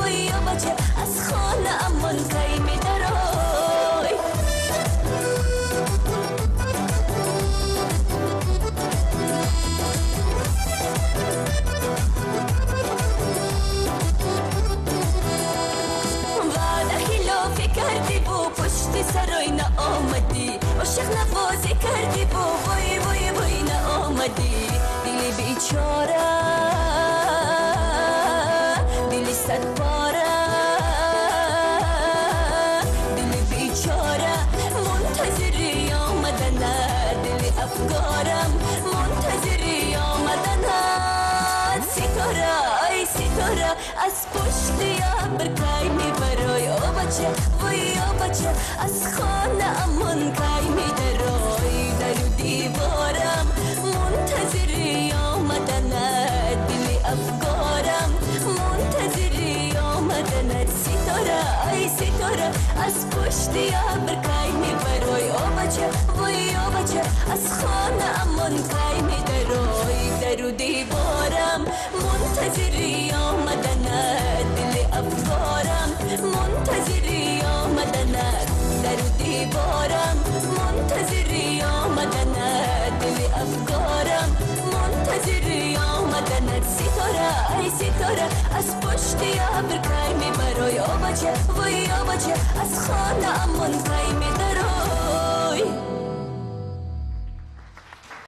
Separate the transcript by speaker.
Speaker 1: وای بچه از خانه امان کای می درای وعده خلافی کردی بو پشت سرای نآمدی عاشق نوازی کردی بو وای وای وای نآمدی دل بیچاره دل صد پاره دل بیچاره منتظری آمدن دل افکارم منتظری آمدن ستاره ای ستاره از پشت ابر کای می برای او بچه وای او بچه از خانه امان کای می درای در و دیوارم منتظری آمدن دل افکارم منتظری آمدن ستاره ای ستاره از پشت ابر کای می برای او بچه وای او بچه از خانه امان کای می درای در و دیوارم منتظری آمدن دل افکارم منتظری آمدن در و دیوارم منتظری آمدن دل افکارم منتظری آمدن ستاره ای ستاره از پشت ابر کای می برای او بچه وای او بچه از خانه